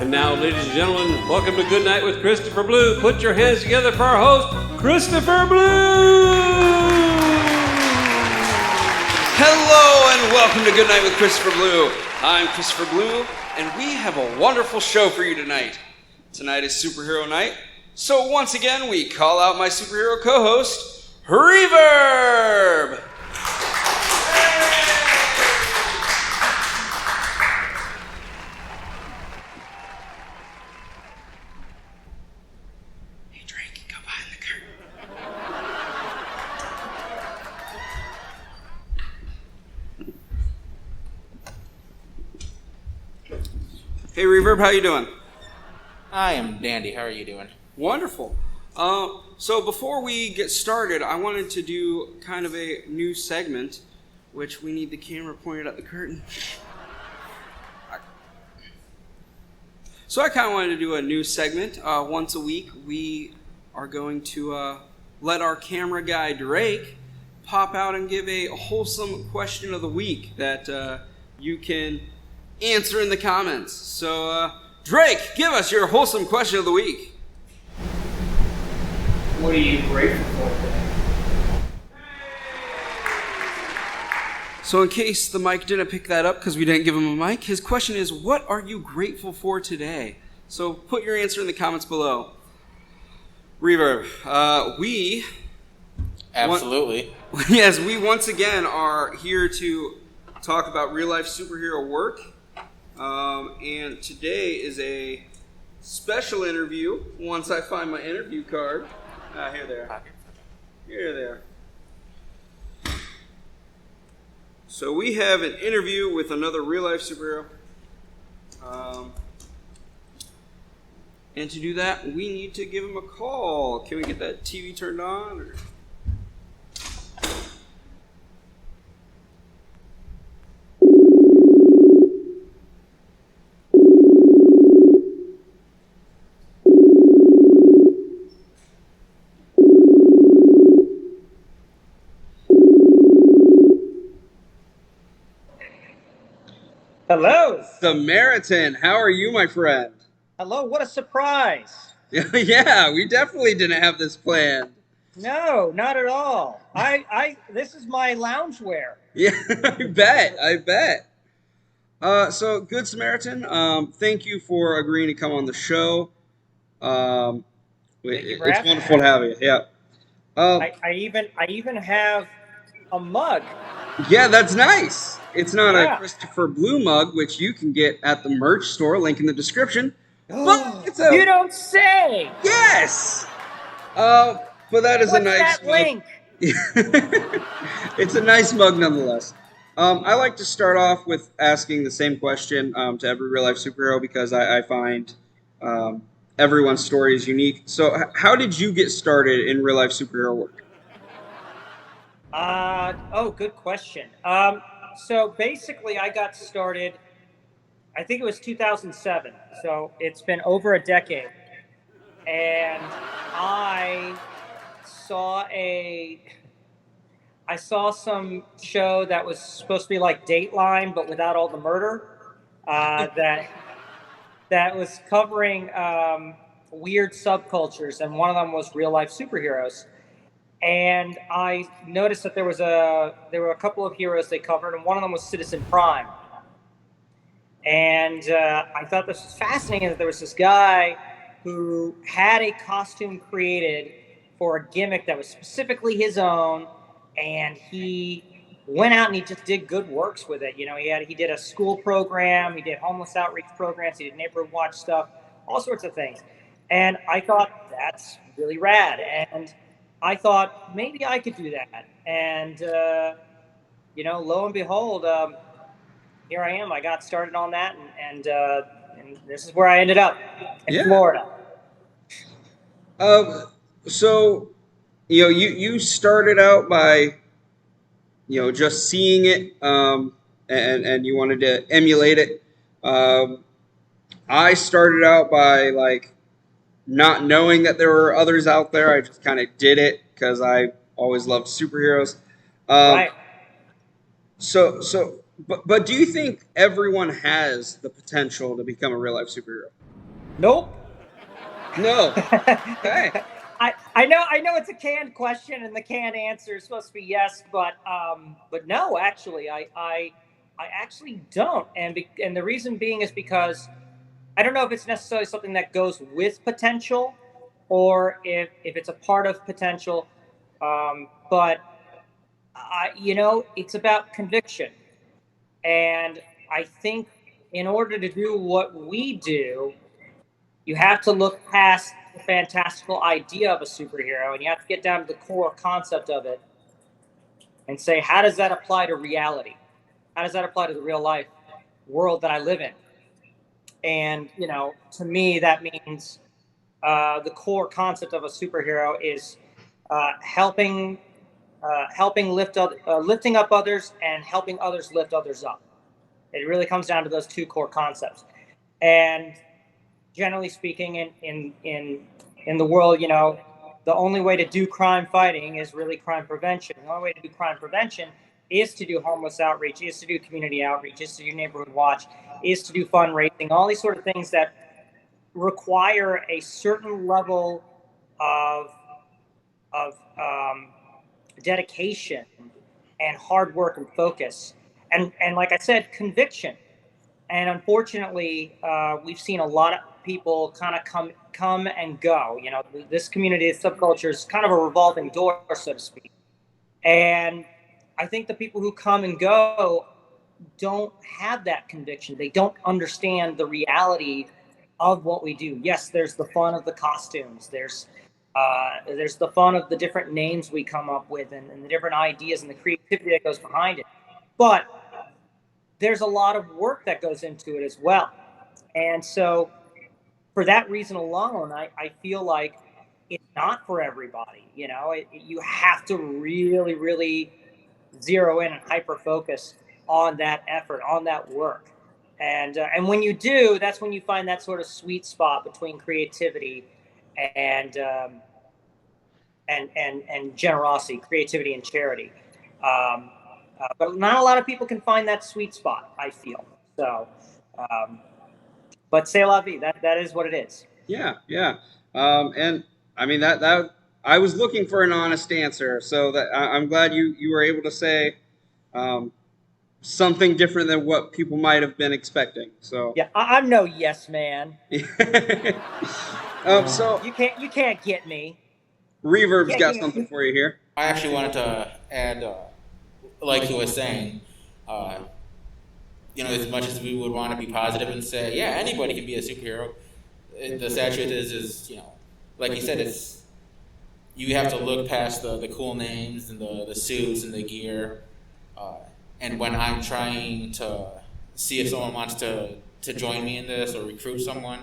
And now, ladies and gentlemen, welcome to Good Night with Christopher Blue. Put your hands together for our host, Christopher Blue! Hello and welcome to Good Night with Christopher Blue. I'm Christopher Blue, and we have a wonderful show for you tonight. Tonight is Superhero Night, so once again we call out my superhero co-host, Reverb! Hey Reverb, how you doing? I am dandy. How are you doing? Wonderful. So before we get started, I wanted to do kind of a new segment, which we need the camera pointed at the curtain. So I kind of wanted to do a new segment. Once a week, we are going to let our camera guy, Drake, pop out and give a wholesome question of the week that you can answer in the comments. So, Drake, give us your wholesome question of the week. What are you grateful for today? So in case the mic didn't pick that up because we didn't give him a mic, his question is, what are you grateful for today? So put your answer in the comments below. Reverb, we... Absolutely. Yes, we once again are here to talk about real-life superhero work. And today is a special interview. Once I find my interview card. Here they are. Here they are. So we have an interview with another real-life superhero. And to do that, we need to give him a call. Can we get that TV turned on? Or? Hello. Samaritan, how are you, my friend? Hello, what a surprise. Yeah, we definitely didn't have this planned. No, not at all. This is my loungewear. Yeah, I bet. So, Good Samaritan, thank you for agreeing to come on the show. Thank you for it's wonderful to have you. Yeah. I even have a mug. Yeah, that's nice. It's not Yeah. a Christopher Blue mug, which you can get at the merch store, link in the description. But it's You don't say. Yes! But that is What's a nice that link? It's a nice mug nonetheless. I like to start off with asking the same question to every real-life superhero because I find everyone's story is unique. So how did you get started in real-life superhero work? Good question. So basically I got started, I think it was 2007. So it's been over a decade. And I saw some show that was supposed to be like Dateline, but without all the murder, that was covering weird subcultures, and one of them was real life superheroes. And I noticed that there were a couple of heroes they covered, and one of them was Citizen Prime. And I thought this was fascinating that there was this guy who had a costume created for a gimmick that was specifically his own, and he went out and he just did good works with it. You know, he did a school program, he did homeless outreach programs, he did neighborhood watch stuff, all sorts of things. And I thought, that's really rad. And I thought maybe I could do that. And, lo and behold, here I am. I got started on that, and this is where I ended up in Florida. So, you started out by, just seeing it, and you wanted to emulate it. I started out by not knowing that there were others out there. I just kind of did it because I always loved superheroes. Right. But do you think everyone has the potential to become a real life superhero? Nope. No. Okay. I know it's a canned question, and the canned answer is supposed to be yes, but no, actually, I actually don't, and the reason being is because I don't know if it's necessarily something that goes with potential, or if it's a part of potential, but it's about conviction, and I think in order to do what we do, you have to look past the fantastical idea of a superhero, and you have to get down to the core concept of it and say, how does that apply to reality? How does that apply to the real life world that I live in? And to me, that means the core concept of a superhero is helping lifting up others and helping others lift others up. It really comes down to those two core concepts. And generally speaking, in the world, the only way to do crime fighting is really crime prevention. The only way to do crime prevention is to do homeless outreach, is to do community outreach, is to do neighborhood watch, is to do fundraising, all these sort of things that require a certain level of dedication and hard work and focus, and like I said, conviction. And unfortunately, we've seen a lot of people kind of come and go. This community, this subculture is kind of a revolving door, so to speak. And I think the people who come and go don't have that conviction. They don't understand the reality of what we do. Yes, there's the fun of the costumes. There's the fun of the different names we come up with, and the different ideas and the creativity that goes behind it. But there's a lot of work that goes into it as well. And so for that reason alone, I feel like it's not for everybody. You have to really, really zero in and hyper focus on that effort, on that work. And when you do, that's when you find that sort of sweet spot between creativity and generosity, creativity and charity. But not a lot of people can find that sweet spot, I feel. So, but c'est la vie. That is what it is. Yeah, yeah. And I mean that I was looking for an honest answer, so that I'm glad you were able to say something different than what people might have been expecting. So yeah, I'm no yes man. So you can't get me. Reverb's got something for you here. I actually wanted to add, like he was saying, as much as we would want to be positive and say, yeah, anybody can be a superhero, the sad truth is, like he said, you have to look past the cool names and the suits and the gear. And when I'm trying to see if someone wants to join me in this or recruit someone,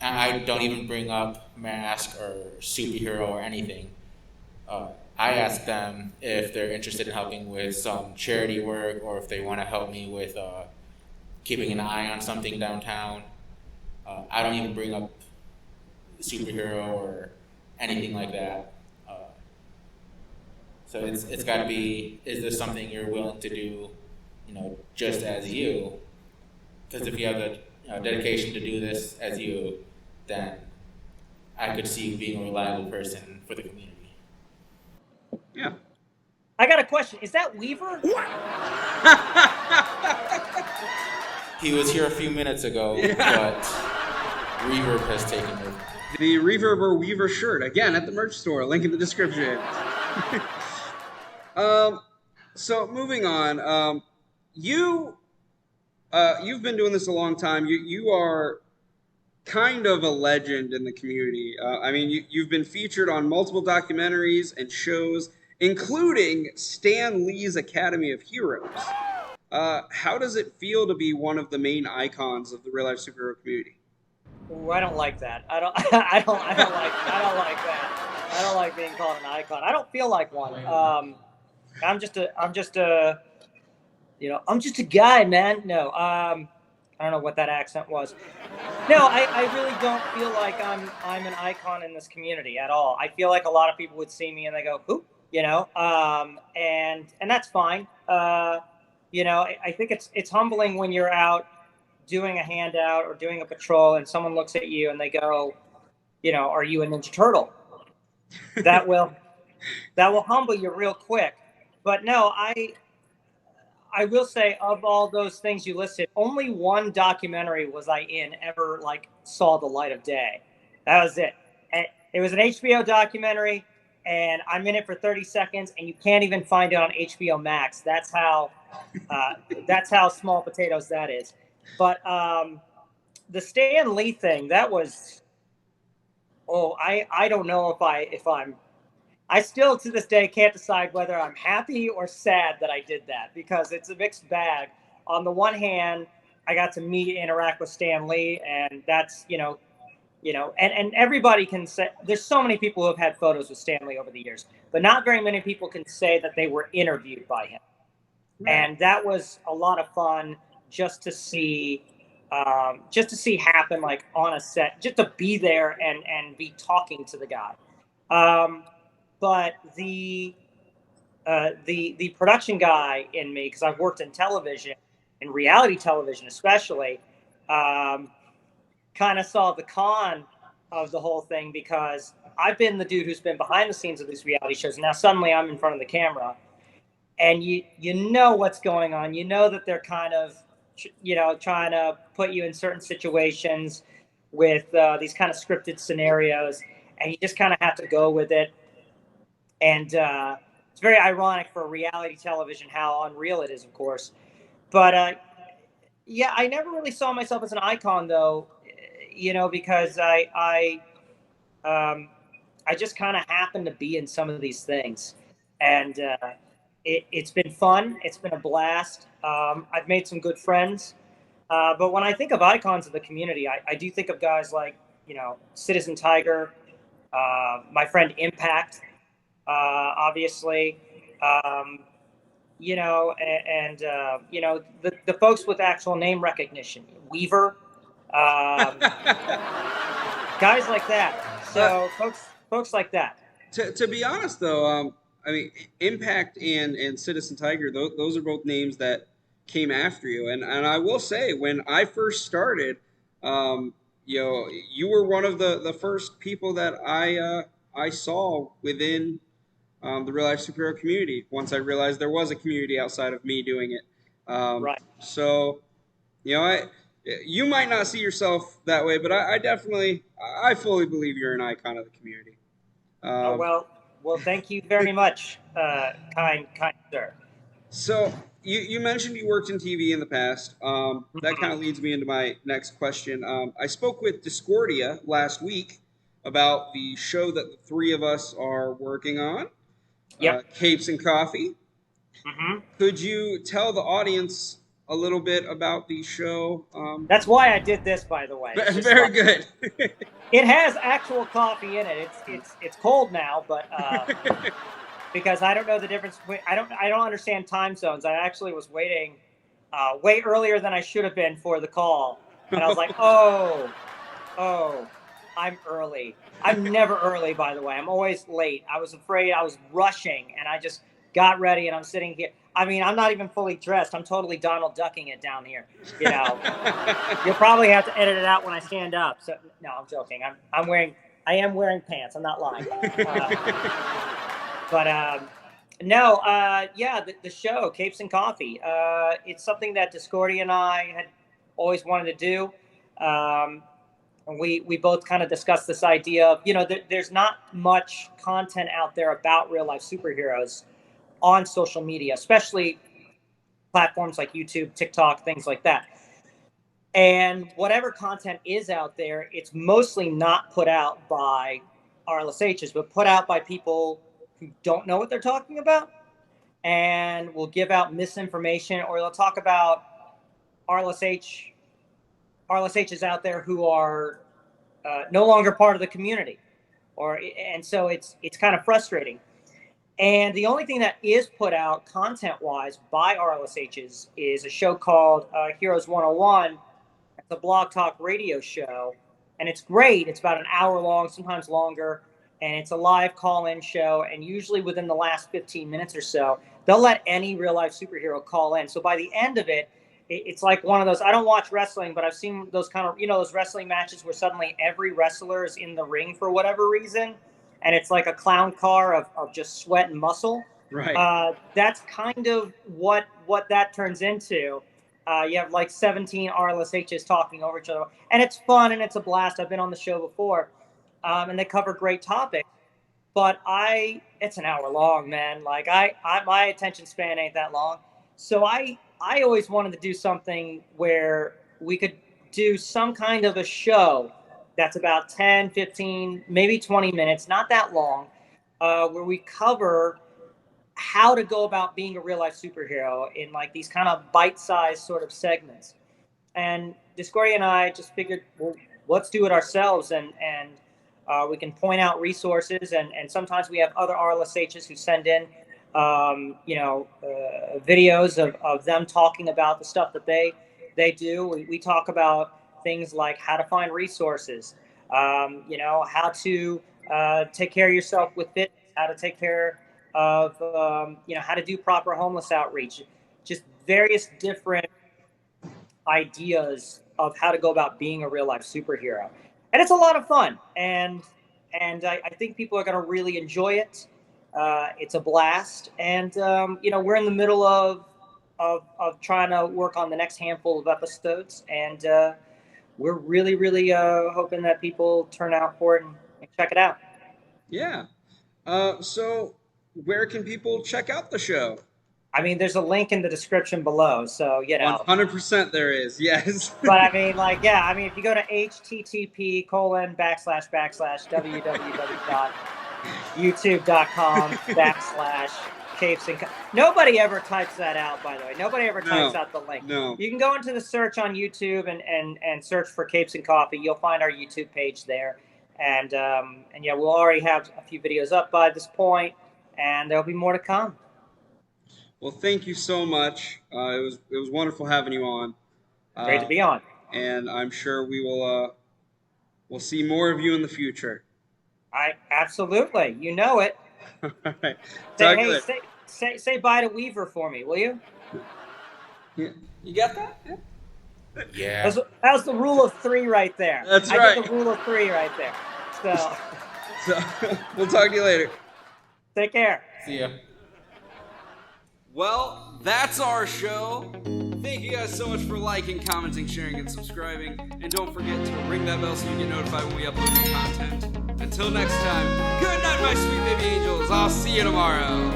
I don't even bring up mask or superhero or anything. I ask them if they're interested in helping with some charity work or if they want to help me with keeping an eye on something downtown. I don't even bring up superhero or anything like that. So it's got to be, is this something you're willing to do, just as you? Because if you have the dedication to do this as you, then I could see you being a reliable person for the community. Yeah. I got a question. Is that Weaver? He was here a few minutes ago, but Reverb has taken it. The Reverb or Weaver shirt, again, at the merch store. Link in the description. So moving on, you've been doing this a long time. You are kind of a legend in the community. I mean, you've been featured on multiple documentaries and shows, including Stan Lee's Academy of Heroes. How does it feel to be one of the main icons of the real life superhero community? Ooh, I don't like that. I don't like that. I don't like being called an icon. I don't feel like one. I'm just a guy, man. No, I don't know what that accent was. No, I really don't feel like I'm an icon in this community at all. I feel like a lot of people would see me and they go, who? And that's fine. I think it's humbling when you're out doing a handout or doing a patrol and someone looks at you and they go, are you a Ninja Turtle? That will humble you real quick. But no, I will say, of all those things you listed, only one documentary was I in ever saw the light of day. That was it. And it was an HBO documentary, and I'm in it for 30 seconds, and you can't even find it on HBO Max. That's how small potatoes that is. But the Stan Lee thing, that was, I don't know if I'm. I still, to this day, can't decide whether I'm happy or sad that I did that, because it's a mixed bag. On the one hand, I got to interact with Stan Lee, and that's, and everybody can say, there's so many people who have had photos with Stan Lee over the years, but not very many people can say that they were interviewed by him. Right. And that was a lot of fun just to see happen, on a set, just to be there and be talking to the guy. But the production guy in me, because I've worked in television, in reality television especially, kind of saw the con of the whole thing, because I've been the dude who's been behind the scenes of these reality shows. And now suddenly I'm in front of the camera, and you know what's going on. You know that they're kind of, trying to put you in certain situations with these kind of scripted scenarios, and you just kind of have to go with it. And it's very ironic for reality television how unreal it is, of course. But I never really saw myself as an icon, though, because I just kind of happened to be in some of these things, and it's been fun. It's been a blast. I've made some good friends. But when I think of icons of the community, I do think of guys like Citizen Tiger, my friend Impact. Obviously, the folks with actual name recognition, Weaver, guys like that. So folks like that. To be honest, though, Impact and Citizen Tiger, those are both names that came after you. And I will say, when I first started, you were one of the first people that I saw within the real life superhero community, once I realized there was a community outside of me doing it. Right. So, you might not see yourself that way, but I fully believe you're an icon of the community. Well, thank you very much, kind sir. So you mentioned you worked in TV in the past. That kind of leads me into my next question. I spoke with Discordia last week about the show that the three of us are working on. Capes and Coffee. Mm-hmm. Could you tell the audience a little bit about the show? That's why I did this, by the way. Very good. It has actual coffee in it. It's cold now, but because I don't know the difference. I don't understand time zones. I actually was waiting way earlier than I should have been for the call, and I was like, oh. I'm early. I'm never early, by the way. I'm always late. I was afraid. I was rushing, and I just got ready, and I'm sitting here. I'm not even fully dressed. I'm totally Donald Ducking it down here. You'll probably have to edit it out when I stand up. So no, I'm joking. I am wearing pants. I'm not lying. The show Capes and Coffee. It's something that Discordia and I had always wanted to do. And we both kind of discussed this idea of, there's not much content out there about real life superheroes on social media, especially platforms like YouTube, TikTok, things like that. And whatever content is out there, it's mostly not put out by RLSHs, but put out by people who don't know what they're talking about and will give out misinformation, or they'll talk about RLSHs out there who are no longer part of the community, and so it's kind of frustrating. And the only thing that is put out content-wise by RLSHs is a show called Heroes 101. It's a blog talk radio show, and it's great. It's about an hour long, sometimes longer, and it's a live call-in show. And usually within the last 15 minutes or so, they'll let any real-life superhero call in. So by the end of it, it's like one of those. I don't watch wrestling, but I've seen those kind of, those wrestling matches where suddenly every wrestler is in the ring for whatever reason, and it's like a clown car of just sweat and muscle. Right. That's kind of what that turns into. You have like 17 RLSHs talking over each other, and it's fun and it's a blast. I've been on the show before, and they cover great topics. But it's an hour long, man. Like my attention span ain't that long, so I always wanted to do something where we could do some kind of a show that's about 10, 15, maybe 20 minutes, not that long, where we cover how to go about being a real life superhero in like these kind of bite-sized sort of segments. And Discordia and I just figured, well, let's do it ourselves, and we can point out resources, and sometimes we have other RLSHs who send in videos of them talking about the stuff that they do. We talk about things like how to find resources, how to take care of yourself with fitness, how to take care of, how to do proper homeless outreach, just various different ideas of how to go about being a real life superhero. And it's a lot of fun. And I think people are going to really enjoy it. It's a blast, and we're in the middle of trying to work on the next handful of episodes, and we're really, really hoping that people turn out for it and check it out. Yeah. So where can people check out the show? I mean, there's a link in the description below, so 100% there is, yes. But I mean, if you go to http://www.youtube.com/capes and nobody ever types that out, by the way. Nobody ever types out the link. No. You can go into the search on YouTube and search for Capes and Coffee. You'll find our YouTube page there, and we'll already have a few videos up by this point, and there'll be more to come. Well, thank you so much. It was wonderful having you on. Great to be on. And I'm sure we will we'll see more of you in the future. Absolutely. You know it. All right. Say bye to Weaver for me, will you? Yeah. You got that? Yeah. That was the rule of 3 right there. That's right. I did the rule of 3 right there. So we'll talk to you later. Take care. See ya. Well, that's our show. Thank you guys so much for liking, commenting, sharing, and subscribing. And don't forget to ring that bell so you get notified when we upload new content. Until next time, good night, my sweet baby angels. I'll see you tomorrow.